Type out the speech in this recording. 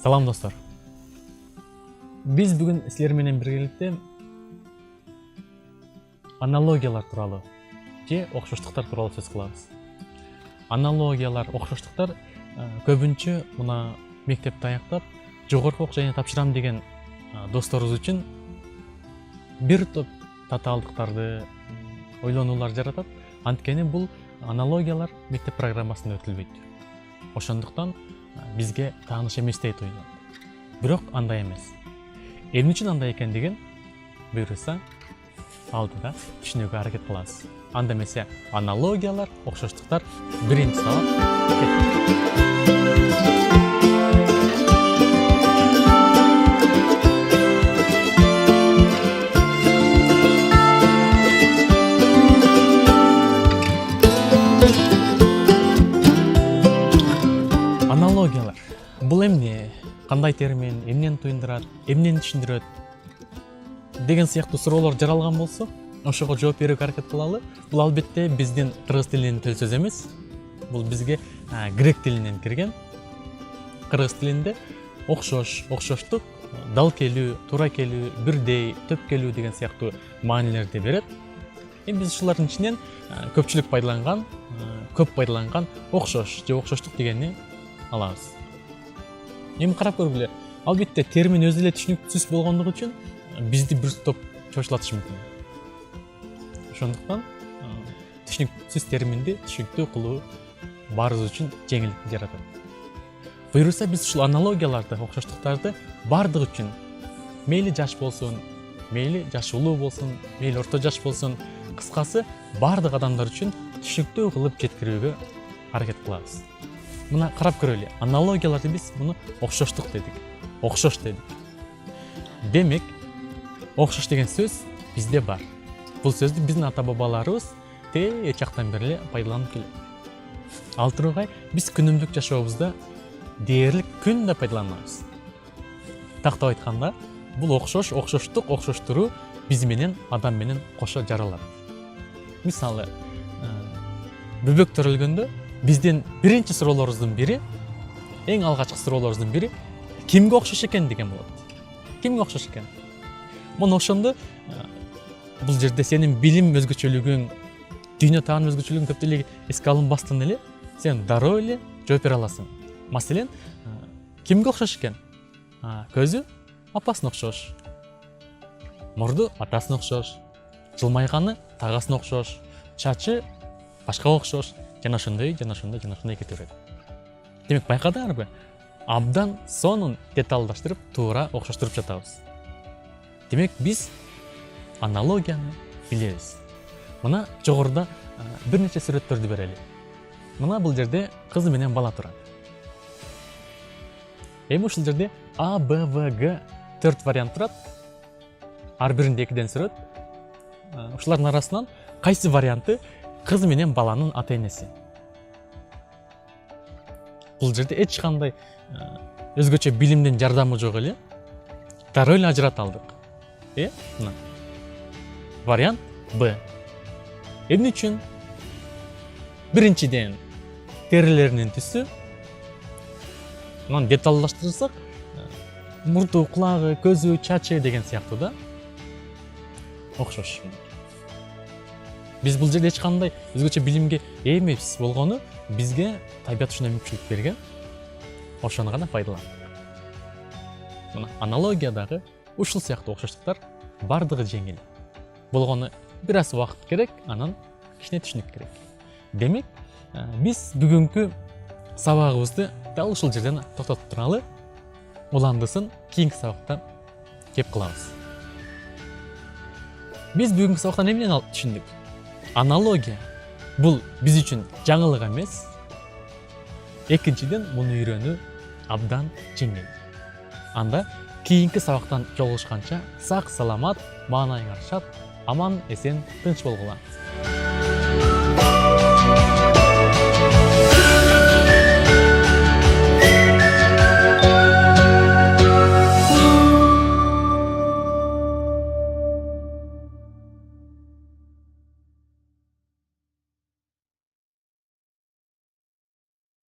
Салам достор. Биз бүгүн силер менен биргеликте аналогиялар тууралуу же окшоштуктар тууралуу сөз кылабыз. Аналогиялар, окшоштуктар көбүнчө мына мектепти аяктап, жогорку окуу жайына тапшырам деген досторубуз үчүн бир топ татаалдыктарды, ойлонуулар жаратат. Анткени бул аналогиялар мектеп программасында өтүлбөйт. Ошондуктан бизге тааныш эмес дейт ойлойм. Бирок андай эмес. Эмне үчүн андай экендигин буюрса алдыда түшүнүүгө аракет кылабыз. Анда эмесе аналогиялар, окшоштуктар биринчи сабак. Аналогиялар. Бул эмне? Кандай термин? Эмнени туюндурат? Эмнени түшүндүрөт? Деген сыяктуу суроолор жаралган болсо, ошого жооп берүүгө аракет кылалы. Бул албетте биздин кыргыз тилинин төл сөзү эмес. Бул бизге грек тилинен кирген. Кыргыз тилинде окшош, окшоштук, дал келүү, туура келүү, бирдей, төп келүү деген сыяктуу маанилерди берет. Эми биз ушулардын ичинен көпчүлүк пайдаланган, көп пайдаланган окшош же окшоштук дегенди алабыз. Эми карап көргүлө. Албетте термин өзү эле түшүнүктүсүз болгондугу үчүн бизди бир топ чочулатышы мүмкүн. Ошондуктан түшүнүктүсүз терминди түшүнүктүү кылуу баарыбыз үчүн жеңилдик жаратат. Буюрса биз ушул аналогияларды, окшоштуктарды бардык үчүн мейли жаш болсун, мейли жаш улуу болсун, мейли орто жаш болсун, кыскасы бардык адамдар үчүн түшүнүктүү кылып жеткирүүгө аракет кылабыз. Мына карап көрөлү. Аналогияларды биз муну окшоштук дедик. Окшош дедик. Демек, окшош деген сөз бизде бар. Бул сөздү биздин ата-бабаларыбыз тээ чактан бери эле пайдаланып келет. Ал тургай биз күнүмдүк жашообузда дээрлик күндө пайдаланабыз. Тактап айтканда, бул окшош, окшоштук, окшоштуруу биз менен адам менен кошо жаралат. Мисалы, бөбөк төрөлгөндө биздин биринчи суроолорубуздун бири, эң алгачкы суроолорубуздун бири кимге окшош экен деген болот. Кимге окшош экен? Муну ошондо бул жерде сенин билим өзгөчөлүгүң, дүйнө таануу өзгөчөлүгүң көп деле эске алынбастан эле сен дароо эле жооп бере аласың. Маселен, кимге окшош экен? Көзү апасына окшош. Мурду атасына окшош. Жылмайганы тагасына окшош. Чачы башкага окшош. Жана ошондой кете берет. Демек байкадыңарбы? Абдан сонун деталдаштырып, туура окшоштуруп жатабыз. Демек биз аналогияны билебиз. Мына жогоруда бир нече сүрөттөрдү берели. Мына бул жерде кыз менен бала турат. Эми ушул жерде А, Б, В, Г 4 вариант турат. Ар биринде 2ден сүрөт. Ушулардын арасынан кайсы варианты кыз менен баланын ата-энеси? Бул жерде эч кандай өзгөчө билимдин жардамы жок эле. Дароо эле ажырата алдык. Мына. Вариант Б. Эмне үчүн? Биринчиден терилеринин түсү. Мына деталдаштырсак, мурду, кулагы, көзү, чачы деген сыяктуу да окшош. Биз бул жерде эч кандай өзгөчө билимге ээ эмес болгону бизге табият ушундай мүмкүнчүлүк берген. Ошону гана пайдаландык. Мына аналогиядагы ушул сыяктуу окшоштуктар бардыгы жеңил. Болгону бир аз убакыт керек, анан кичине түшүнүк керек. Демек, биз бүгүнкү сабагыбызды дал ушул жерден токтотуп туралы. Уландысын кийинки сабакта кеп кылабыз. Биз бүгүнкү сабактан эмнени алып түшүндүк? Аналогия бул биз үчүн жаңылык эмес. Экинчиден, муну үйрөнүү абдан жеңил. Анда кийинки сабактан жолугушканча сак саламат, маанайыңар шат, аман эсен, тынч болгула.